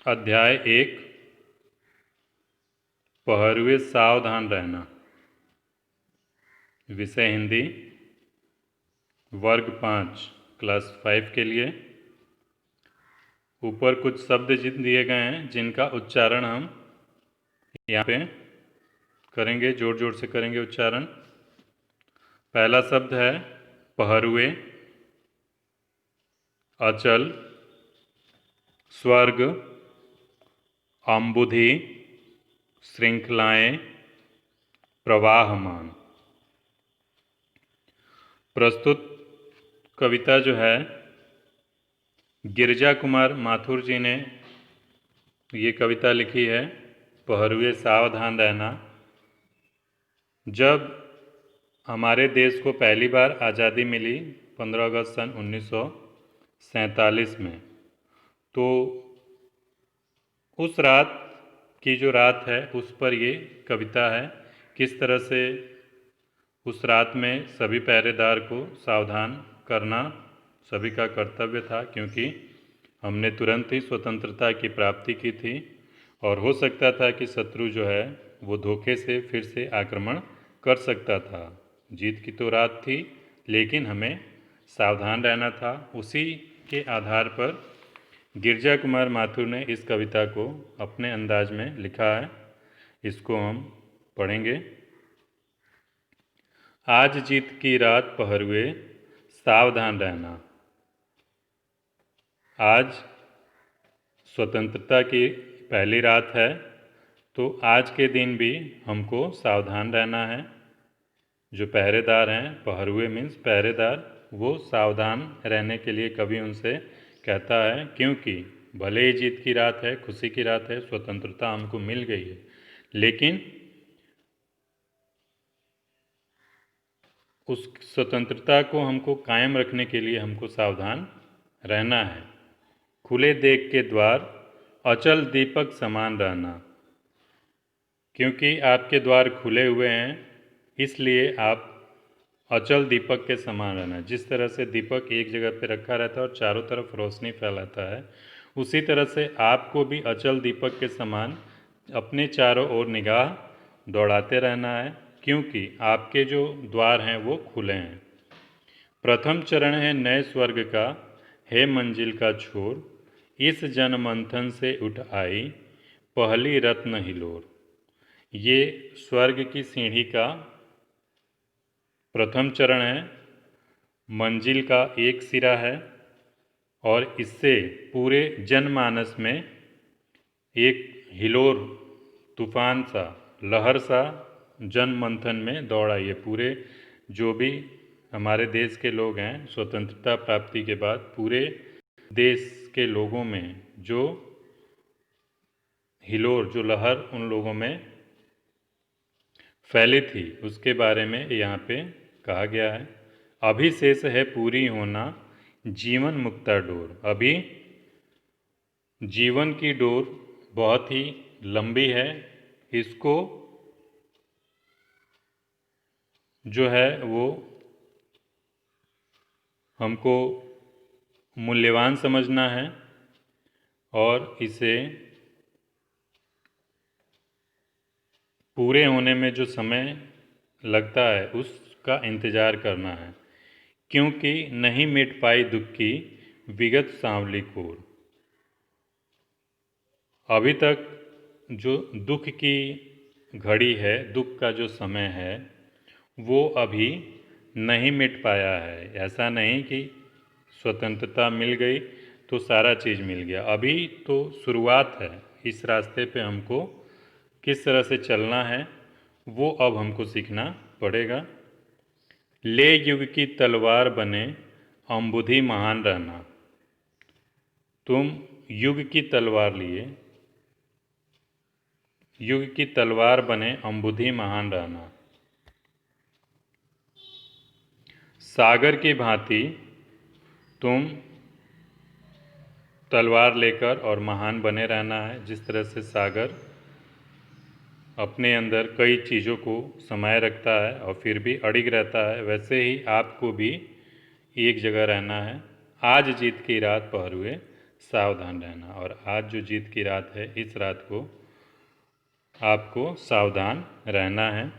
अध्याय 1 पहरुए सावधान रहना। विषय हिंदी, वर्ग 5 क्लास 5 के लिए। ऊपर कुछ शब्द दिए गए हैं जिनका उच्चारण हम यहाँ पे करेंगे, जोर जोर से करेंगे उच्चारण। पहला शब्द है पहरुए, अचल, स्वर्ग, अम्बुधि, श्रृंखलाएं, प्रवाहमान। प्रस्तुत कविता जो है गिरिजा कुमार माथुर जी ने ये कविता लिखी है, पहरुए सावधान रहना। जब हमारे देश को पहली बार आज़ादी मिली 15 अगस्त सन 1947 में, तो उस रात की जो रात है उस पर ये कविता है। किस तरह से उस रात में सभी पहरेदार को सावधान करना सभी का कर्तव्य था, क्योंकि हमने तुरंत ही स्वतंत्रता की प्राप्ति की थी और हो सकता था कि शत्रु जो है वो धोखे से फिर से आक्रमण कर सकता था। जीत की तो रात थी, लेकिन हमें सावधान रहना था। उसी के आधार पर गिरिजा कुमार माथुर ने इस कविता को अपने अंदाज में लिखा है। इसको हम पढ़ेंगे। आज जीत की रात पहरुए सावधान रहना। आज स्वतंत्रता की पहली रात है, तो आज के दिन भी हमको सावधान रहना है। जो पहरेदार हैं, पहरुए मीन्स पहरेदार, वो सावधान रहने के लिए कवि उनसे कहता है, क्योंकि भले ही जीत की रात है, खुशी की रात है, स्वतंत्रता हमको मिल गई है, लेकिन उस स्वतंत्रता को हमको कायम रखने के लिए हमको सावधान रहना है। खुले देख के द्वार, अचल दीपक समान रहना। क्योंकि आपके द्वार खुले हुए हैं, इसलिए आप अचल दीपक के समान रहना। जिस तरह से दीपक एक जगह पर रखा रहता है और चारों तरफ रोशनी फैलाता है, उसी तरह से आपको भी अचल दीपक के समान अपने चारों ओर निगाह दौड़ाते रहना है, क्योंकि आपके जो द्वार हैं वो खुले हैं। प्रथम चरण है नए स्वर्ग का, हे मंजिल का छोर, इस जन मंथन से उठ आई पहली रत्न हिलोर। ये स्वर्ग की सीढ़ी का प्रथम चरण है। मंजिल का एक सिरा है और इससे पूरे जनमानस में एक हिलोर, तूफान सा, लहर सा जनमंथन में दौड़ आई है। पूरे जो भी हमारे देश के लोग हैं, स्वतंत्रता प्राप्ति के बाद पूरे देश के लोगों में जो हिलोर, जो लहर उन लोगों में फैली थी, उसके बारे में यहाँ पे कहा गया है। अभी शेष है पूरी होना जीवन मुक्ता डोर। अभी जीवन की डोर बहुत ही लंबी है, इसको जो है वो हमको मूल्यवान समझना है और इसे पूरे होने में जो समय लगता है उसका इंतज़ार करना है, क्योंकि नहीं मिट पाई दुख की विगत सांवली कोर। अभी तक जो दुख की घड़ी है, दुख का जो समय है, वो अभी नहीं मिट पाया है। ऐसा नहीं कि स्वतंत्रता मिल गई तो सारा चीज़ मिल गया। अभी तो शुरुआत है। इस रास्ते पे हमको किस तरह से चलना है वो अब हमको सीखना पड़ेगा। ले युग की तलवार बने अम्बुधि महान रहना। तुम युग की तलवार लिए, युग की तलवार बने अम्बुधि महान रहना। सागर की भांति तुम तलवार लेकर और महान बने रहना है। जिस तरह से सागर अपने अंदर कई चीज़ों को समाये रखता है और फिर भी अडिग रहता है, वैसे ही आपको भी एक जगह रहना है। आज जीत की रात पहरुए सावधान रहना। और आज जो जीत की रात है, इस रात को आपको सावधान रहना है।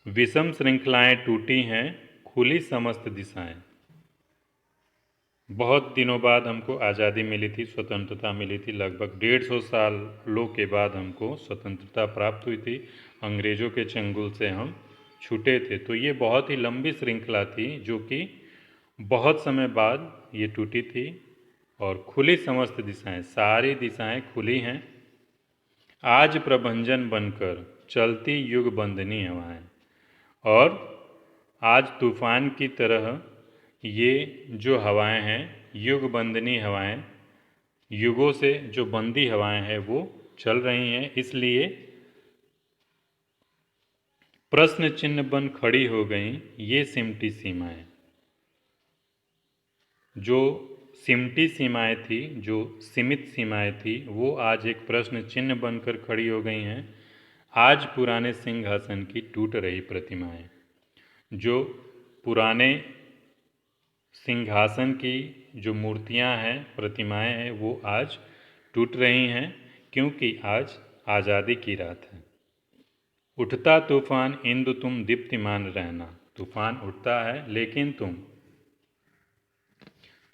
विषम श्रृंखलाएं टूटी हैं, खुली समस्त दिशाएं। बहुत दिनों बाद हमको आज़ादी मिली थी, स्वतंत्रता मिली थी। लगभग 150 सालों के बाद हमको स्वतंत्रता प्राप्त हुई थी। अंग्रेज़ों के चंगुल से हम छूटे थे। तो ये बहुत ही लंबी श्रृंखला थी जो कि बहुत समय बाद ये टूटी थी। और खुली समस्त दिशाएं, सारी दिशाएं खुली हैं। आज प्रभंजन बनकर चलती युग बंदनी हवाएं। और आज तूफान की तरह ये जो हवाएं हैं, युग बंदनी हवाएं, युगों से जो बंदी हवाएं हैं वो चल रही हैं। इसलिए प्रश्न चिन्ह बन खड़ी हो गई ये सिमटी सीमाएं। जो सिमटी सीमाएं थी, जो सीमित सीमाएं थी, वो आज एक प्रश्न चिन्ह बनकर खड़ी हो गई हैं। आज पुराने सिंहासन की टूट रही प्रतिमाएं। जो पुराने सिंहासन की जो मूर्तियां हैं, प्रतिमाएं हैं, वो आज टूट रही हैं, क्योंकि आज आज़ादी की रात है। उठता तूफान इंदु तुम दीप्तिमान रहना। तूफान उठता है लेकिन तुम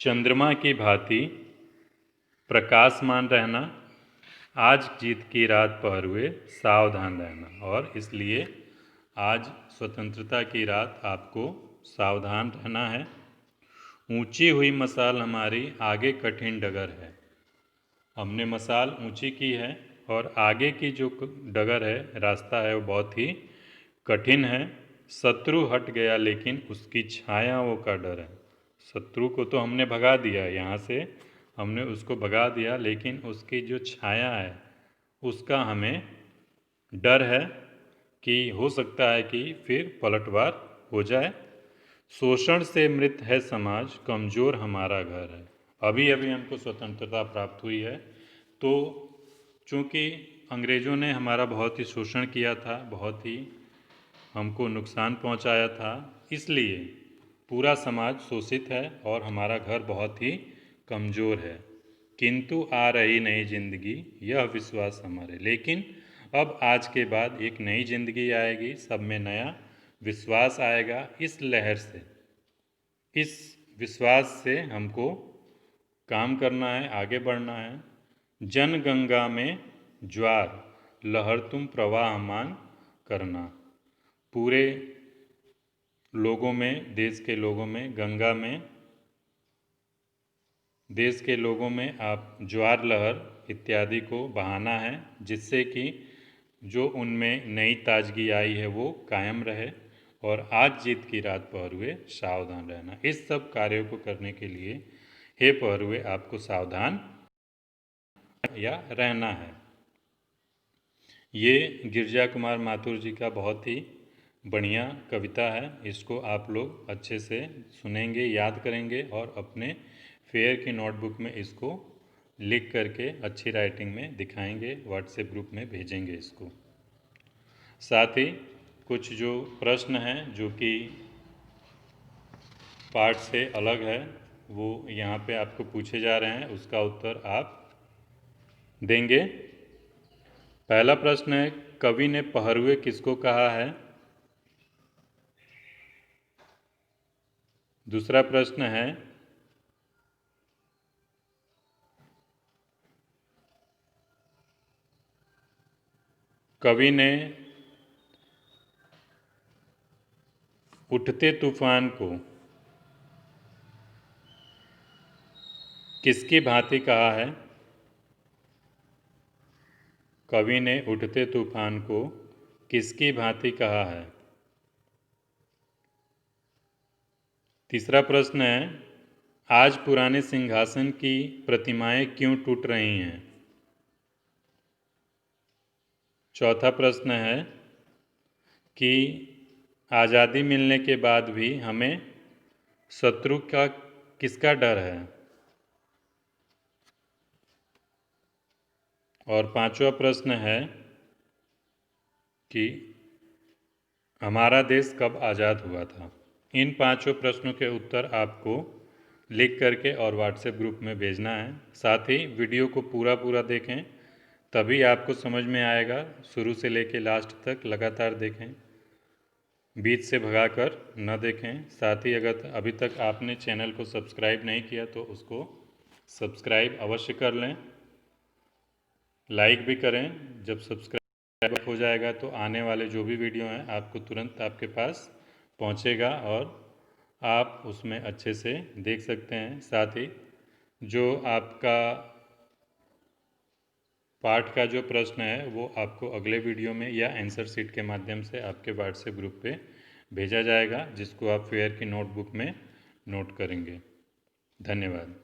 चंद्रमा की भांति प्रकाशमान रहना। आज जीत की रात पर हुए सावधान रहना। और इसलिए आज स्वतंत्रता की रात आपको सावधान रहना है। ऊंची हुई मसाल हमारी, आगे कठिन डगर है। हमने मसाल ऊंची की है और आगे की जो डगर है, रास्ता है, वो बहुत ही कठिन है। शत्रु हट गया लेकिन उसकी छायाओं का डर है। शत्रु को तो हमने भगा दिया, यहाँ से हमने उसको भगा दिया, लेकिन उसकी जो छाया है उसका हमें डर है कि हो सकता है कि फिर पलटवार हो जाए। शोषण से मृत है समाज, कमज़ोर हमारा घर है। अभी अभी हमको स्वतंत्रता प्राप्त हुई है, तो चूँकि अंग्रेज़ों ने हमारा बहुत ही शोषण किया था, बहुत ही हमको नुकसान पहुंचाया था, इसलिए पूरा समाज शोषित है और हमारा घर बहुत ही कमज़ोर है। किंतु आ रही नई जिंदगी, यह विश्वास हमारे। लेकिन अब आज के बाद एक नई जिंदगी आएगी, सब में नया विश्वास आएगा। इस लहर से, इस विश्वास से हमको काम करना है, आगे बढ़ना है। जन गंगा में ज्वार, लहर तुम प्रवाहमान करना। पूरे लोगों में, देश के लोगों में, गंगा में, देश के लोगों में आप ज्वार लहर इत्यादि को बहाना है, जिससे कि जो उनमें नई ताजगी आई है वो कायम रहे। और आज जीत की रात पहरुए सावधान रहना। इस सब कार्यों को करने के लिए हे पहरुए आपको सावधान या रहना है। ये गिरजा कुमार माथुर जी का बहुत ही बढ़िया कविता है। इसको आप लोग अच्छे से सुनेंगे, याद करेंगे और अपने फेयर की नोटबुक में इसको लिख करके अच्छी राइटिंग में दिखाएंगे, व्हाट्सएप ग्रुप में भेजेंगे इसको। साथ ही कुछ जो प्रश्न हैं जो कि पाठ से अलग है, वो यहाँ पे आपको पूछे जा रहे हैं, उसका उत्तर आप देंगे। पहला प्रश्न है, कवि ने पहरुए किसको कहा है? दूसरा प्रश्न है, कवि ने उठते तूफान को किसकी भांति कहा है? कवि ने उठते तूफान को किसकी भांति कहा है? तीसरा प्रश्न है, आज पुराने सिंहासन की प्रतिमाएं क्यों टूट रही हैं? चौथा प्रश्न है कि आज़ादी मिलने के बाद भी हमें शत्रु का किसका डर है? और पांचवा प्रश्न है कि हमारा देश कब आज़ाद हुआ था? इन पांचों प्रश्नों के उत्तर आपको लिख करके और व्हाट्सएप ग्रुप में भेजना है। साथ ही वीडियो को पूरा देखें, तभी आपको समझ में आएगा। शुरू से लेके लास्ट तक लगातार देखें, बीच से भगाकर न देखें। साथ ही अगर अभी तक आपने चैनल को सब्सक्राइब नहीं किया तो उसको सब्सक्राइब अवश्य कर लें, लाइक भी करें। जब सब्सक्राइब हो जाएगा तो आने वाले जो भी वीडियो हैं आपको तुरंत आपके पास पहुंचेगा और आप उसमें अच्छे से देख सकते हैं। साथ ही जो आपका पाठ का जो प्रश्न है वो आपको अगले वीडियो में या आंसर शीट के माध्यम से आपके व्हाट्सएप ग्रुप पे भेजा जाएगा, जिसको आप फेयर की नोटबुक में नोट करेंगे। धन्यवाद।